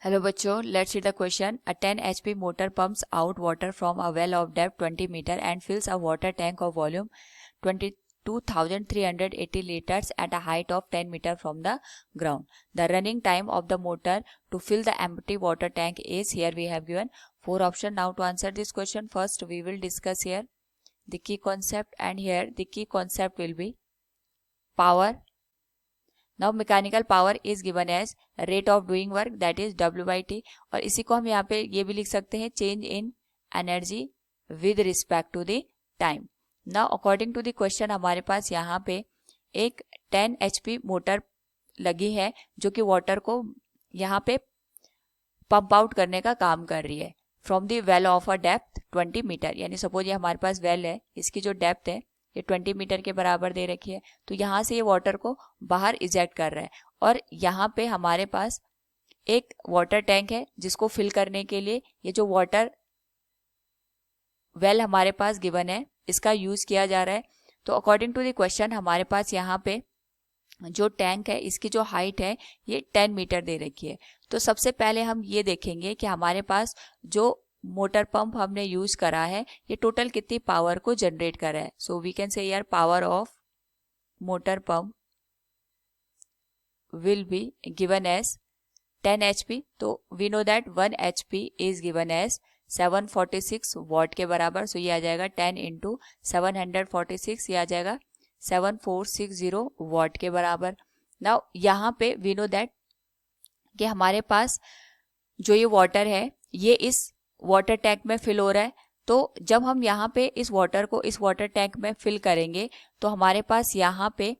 Hello बच्चों, let's see the question. A 10 HP motor pumps out water from a well of depth 20 meter and fills a water tank of volume 22,380 liters at a height of 10 meter from the ground. The running time of the motor to fill the empty water tank is, here we have given 4 options. Now to answer this question, first we will discuss here the key concept, and here the key concept will be power. Now mechanical power is given as rate of doing work, that is W/T, और इसी को हम यहाँ पे ये भी लिख सकते हैं change in energy with respect to the time. Now according to the question हमारे पास यहाँ पे एक 10 HP मोटर लगी है जो कि वाटर को यहाँ पे पंप आउट करने का काम कर रही है from the well of a depth 20 metre. यानी सपोज ये हमारे पास वेल है, इसकी जो डेप्थ है ये 20 मीटर के बराबर दे रखी है, तो यहाँ से ये वाटर को बाहर इजेक्ट कर रहा है. और यहाँ पे हमारे पास एक वाटर टैंक है जिसको फिल करने के लिए ये जो वाटर वेल हमारे पास गिवन है इसका यूज किया जा रहा है. तो अकॉर्डिंग टू द क्वेश्चन हमारे पास यहाँ पे जो टैंक है इसकी जो हाइट है ये 10 मीटर दे रखी है. तो सबसे पहले हम ये देखेंगे कि हमारे पास जो मोटर पंप हमने यूज करा है ये टोटल कितनी पावर को जनरेट कर रहा है. सो वी कैन से यार power of motor pump will be given as 10 HP. तो we know that 1 HP is given as 746 watt के बराबर. सो ये आ जाएगा 10 इंटू 746, ये आ जाएगा 7460 वॉट के बराबर. नाउ यहाँ पे वी नो दैट कि हमारे पास जो ये वाटर है ये इस वाटर टैंक में फिल हो रहा है. तो जब हम यहाँ पे इस वाटर को इस वाटर टैंक में फिल करेंगे तो हमारे पास यहाँ पे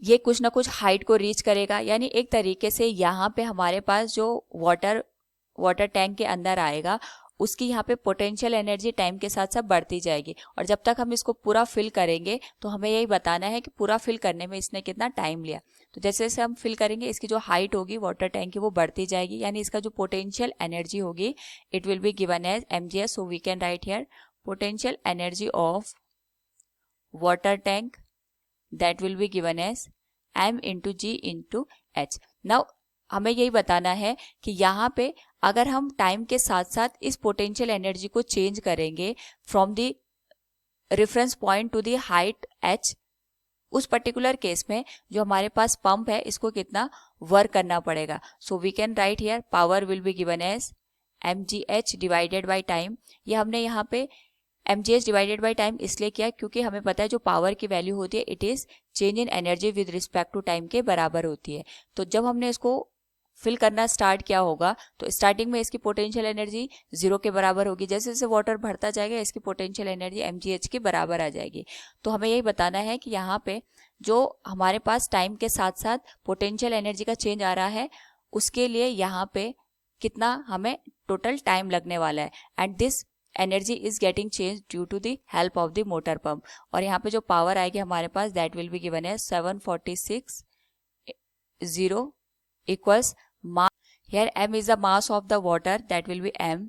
ये कुछ ना कुछ हाइट को रीच करेगा. यानी एक तरीके से यहाँ पे हमारे पास जो वाटर टैंक के अंदर आएगा उसकी यहाँ पे पोटेंशियल एनर्जी टाइम के साथ साथ बढ़ती जाएगी. और जब तक हम इसको पूरा फिल करेंगे तो हमें यही बताना है कि पूरा फिल करने में इसने कितना टाइम लिया. तो जैसे जैसे हम फिल करेंगे इसकी जो हाइट होगी वाटर टैंक की वो बढ़ती जाएगी. यानी इसका जो पोटेंशियल एनर्जी होगी it will be given as mgs. So we can write here potential energy of water tank that will be given as m into g into h. Now हमें यही बताना है कि यहाँ पे अगर हम टाइम के साथ साथ इस पोटेंशियल एनर्जी को चेंज करेंगे from the reference point two the height h, उस पर्टिकुलर केस में जो हमारे पास पंप है इसको कितना वर्क करना पड़ेगा. So we can write here power will be given as mgh divided by time. ये हमने यहाँ पे mgh डिवाइडेड बाय टाइम इसलिए किया क्योंकि हमें पता है जो पावर की वैल्यू होती है it is change in energy with respect to time के बराबर होती है. तो जब हमने इसको फिल करना स्टार्ट किया होगा तो स्टार्टिंग में इसकी पोटेंशियल एनर्जी 0 के बराबर होगी. जैसे जैसे वाटर बढ़ता जाएगा इसकी पोटेंशियल एनर्जी mgh के बराबर आ जाएगी. तो हमें यही बताना है कि यहाँ पे जो हमारे पास टाइम के साथ साथ पोटेंशियल एनर्जी का चेंज आ रहा है उसके लिए यहाँ पे कितना हमें टोटल टाइम लगने वाला है. And this energy is getting change due to the help of the motor pump. और यहाँ पे जो पावर आएगी हमारे पास that will be given as 746 equals mass. Here m is the mass of the water, that will be m.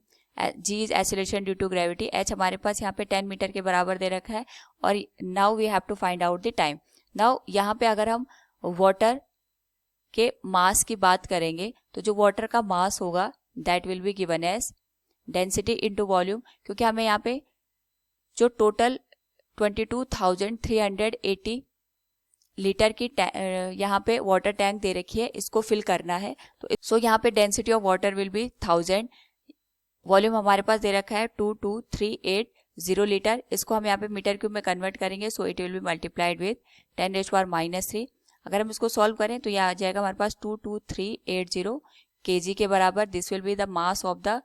g is acceleration due to gravity. h हमारे पास यहाँ पे 10 मीटर के बराबर दे रखा है. और now we have to find out the time. now यहाँ पे अगर हम वाटर के मास की बात करेंगे तो जो वाटर का मास होगा that will be given as density into volume. क्योंकि हमें यहाँ पे जो टोटल 22,380 लीटर की यहाँ पे वाटर टैंक दे रखी है इसको फिल करना है. तो सो यहाँ पे density of water will be 1000. Volume हमारे पास दे रखा है 22,380 लीटर. इसको हम यहाँ पे मीटर क्यूब में कन्वर्ट करेंगे. So it will B multiplied with 10⁻⁻3. अगर हम इसको सॉल्व करें तो यह आ जाएगा हमारे पास 22380 kg के बराबर. This will be the mass of the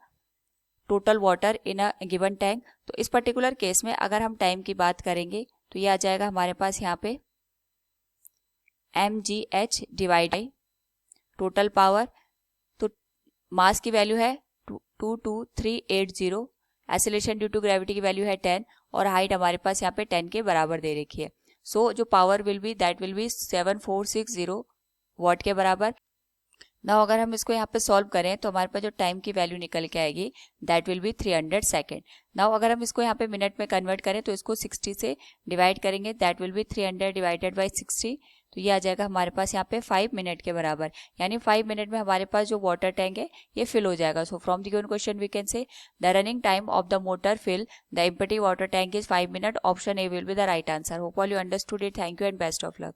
total water in a given tank. तो इस पर्टिकुलर केस में अगर हम टाइम की बात करेंगे तो यह आ जाएगा हमारे पास यहाँ पे mgh divide by total power. तो मास की वैल्यू है 22380, एक्सेलरेशन ड्यू टू ग्रेविटी की वैल्यू है 10 और हाइट हमारे पास यहाँ पे 10 के बराबर दे रखी है. सो जो power will B that will B 7460 what के बराबर. नाउ अगर हम इसको यहाँ पे सॉल्व करें तो हमारे पास जो टाइम की वैल्यू निकल के आएगी that will B 300 second. Now अगर हम इसको यहाँ पे मिनट में कन्वर्ट करें तो इसको 60 से डिवाइड करेंगे that will B 300 divided by 60. तो ये आ जाएगा हमारे पास यहाँ पे 5 मिनट के बराबर, यानी 5 मिनट में हमारे पास जो वाटर टैंक है ये फिल हो जाएगा. So from the given question we can say the running time of the motor fill the empty water tank is 5 minute. Option A will be the right answer. Hope all you understood it. Thank you and best of luck.